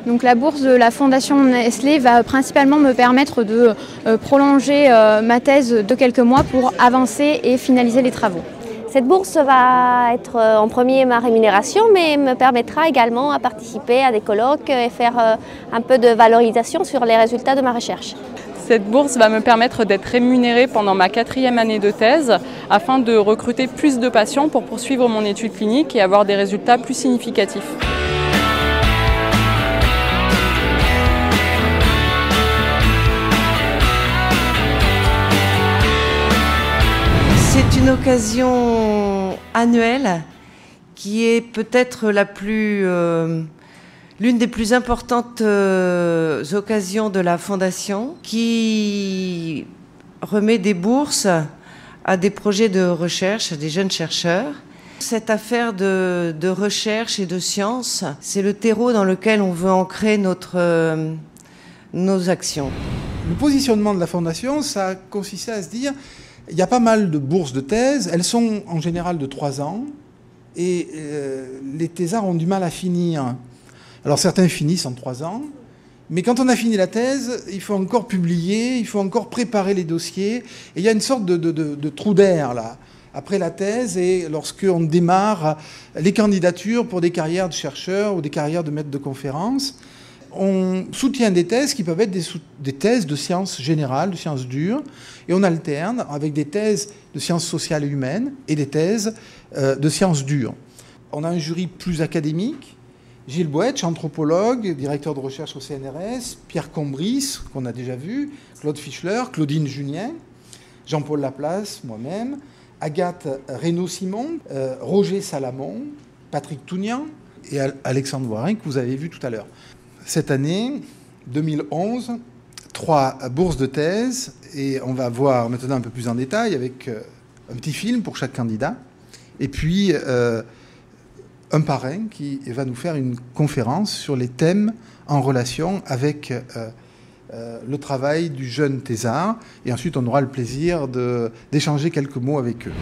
Donc la bourse de la Fondation Nestlé va principalement me permettre de prolonger ma thèse de quelques mois pour avancer et finaliser les travaux. Cette bourse va être en premier ma rémunération, mais me permettra également à participer à des colloques et faire un peu de valorisation sur les résultats de ma recherche. Cette bourse va me permettre d'être rémunérée pendant ma 4e année de thèse afin de recruter plus de patients pour poursuivre mon étude clinique et avoir des résultats plus significatifs. C'est une occasion annuelle qui est peut-être l'une des plus importantes occasions de la Fondation, qui remet des bourses à des projets de recherche, à des jeunes chercheurs. Cette affaire de recherche et de science, c'est le terreau dans lequel on veut ancrer nos actions. Le positionnement de la Fondation, ça consistait à se dire, il y a pas mal de bourses de thèse, elles sont en général de 3 ans, et les thésards ont du mal à finir. Alors certains finissent en 3 ans, mais quand on a fini la thèse, il faut encore publier, il faut encore préparer les dossiers, et il y a une sorte de trou d'air là, après la thèse, et lorsqu'on démarre les candidatures pour des carrières de chercheurs ou des carrières de maîtres de conférences, on soutient des thèses qui peuvent être des thèses de sciences générales, de sciences dures, et on alterne avec des thèses de sciences sociales et humaines et des thèses de sciences dures. On a un jury plus académique, Gilles Boetsch, anthropologue, directeur de recherche au CNRS, Pierre Combris, qu'on a déjà vu, Claude Fischler, Claudine Junien, Jean-Paul Laplace, moi-même, Agathe Reynaud-Simon, Roger Salamon, Patrick Tounian et Alexandre Voirin, que vous avez vu tout à l'heure. Cette année, 2011, 3 bourses de thèse, et on va voir maintenant un peu plus en détail avec un petit film pour chaque candidat, et puis un parrain qui va nous faire une conférence sur les thèmes en relation avec le travail du jeune thésard, et ensuite on aura le plaisir d'échanger quelques mots avec eux.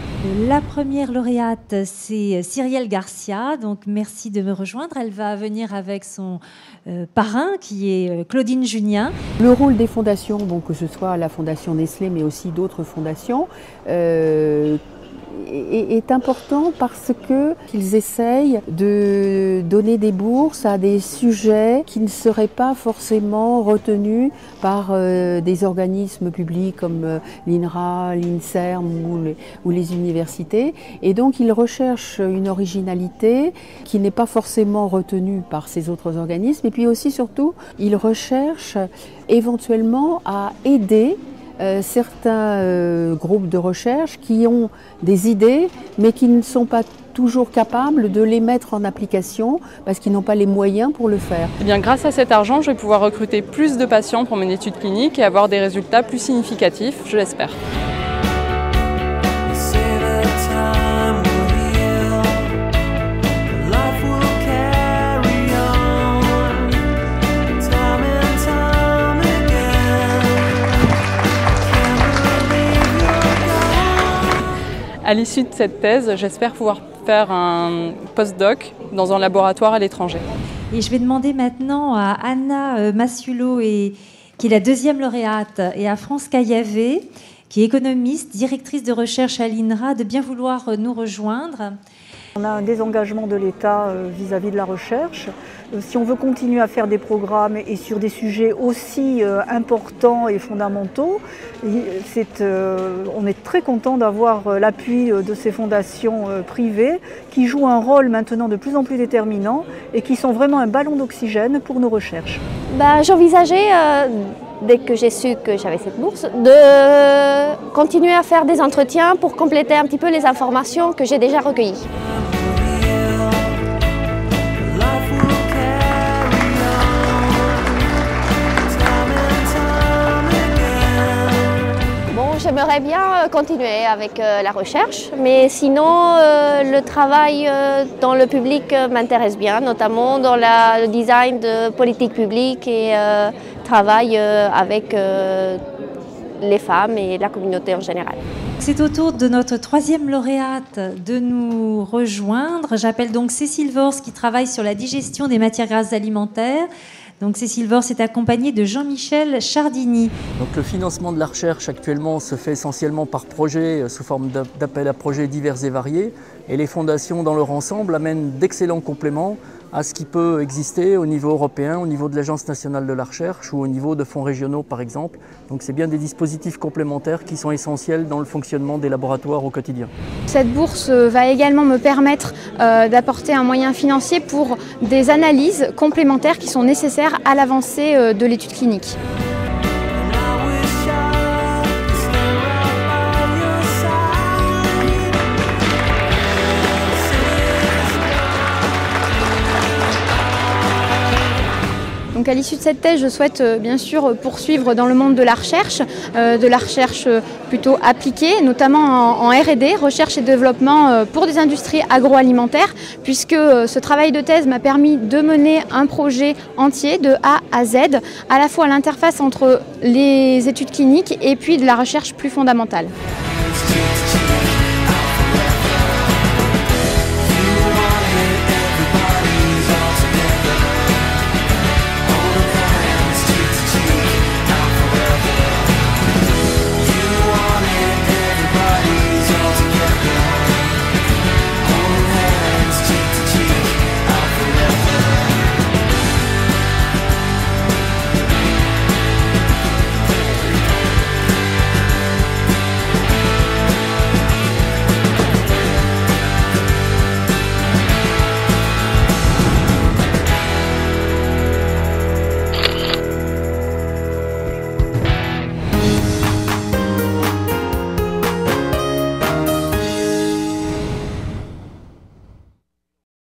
La première lauréate, c'est Cyrielle Garcia, donc merci de me rejoindre. Elle va venir avec son parrain qui est Claudine Junien. Le rôle des fondations, bon, que ce soit la Fondation Nestlé mais aussi d'autres fondations, est important parce qu'ils essayent de donner des bourses à des sujets qui ne seraient pas forcément retenus par des organismes publics comme l'INRA, l'INSERM ou les universités. Et donc ils recherchent une originalité qui n'est pas forcément retenue par ces autres organismes. Et puis aussi, surtout, ils recherchent éventuellement à aider certains groupes de recherche qui ont des idées mais qui ne sont pas toujours capables de les mettre en application parce qu'ils n'ont pas les moyens pour le faire. Eh bien, grâce à cet argent, je vais pouvoir recruter plus de patients pour mon étude clinique et avoir des résultats plus significatifs, je l'espère. À l'issue de cette thèse, j'espère pouvoir faire un post-doc dans un laboratoire à l'étranger. Et je vais demander maintenant à Anna Massulot, qui est la 2e lauréate, et à France Caillavet, qui est économiste, directrice de recherche à l'INRA, de bien vouloir nous rejoindre. On a un désengagement de l'État vis-à-vis de la recherche. Si on veut continuer à faire des programmes et sur des sujets aussi importants et fondamentaux, on est très content d'avoir l'appui de ces fondations privées qui jouent un rôle maintenant de plus en plus déterminant et qui sont vraiment un ballon d'oxygène pour nos recherches. J'envisageais, dès que j'ai su que j'avais cette bourse, de continuer à faire des entretiens pour compléter un petit peu les informations que j'ai déjà recueillies. J'aimerais bien continuer avec la recherche, mais sinon le travail dans le public m'intéresse bien, notamment dans le design de politique publique et travail avec les femmes et la communauté en général. C'est au tour de notre 3e lauréate de nous rejoindre. J'appelle donc Cécile Vors qui travaille sur la digestion des matières grasses alimentaires Donc Cécile Vors est accompagnée de Jean-Michel Chardini. Donc le financement de la recherche actuellement se fait essentiellement par projet, sous forme d'appels à projets divers et variés. Et les fondations dans leur ensemble amènent d'excellents compléments à ce qui peut exister au niveau européen, au niveau de l'Agence nationale de la recherche ou au niveau de fonds régionaux par exemple. Donc c'est bien des dispositifs complémentaires qui sont essentiels dans le fonctionnement des laboratoires au quotidien. Cette bourse va également me permettre d'apporter un moyen financier pour des analyses complémentaires qui sont nécessaires à l'avancée de l'étude clinique. Donc à l'issue de cette thèse, je souhaite bien sûr poursuivre dans le monde de la recherche plutôt appliquée, notamment en R&D, recherche et développement pour des industries agroalimentaires, puisque ce travail de thèse m'a permis de mener un projet entier de A à Z, à la fois à l'interface entre les études cliniques et puis de la recherche plus fondamentale.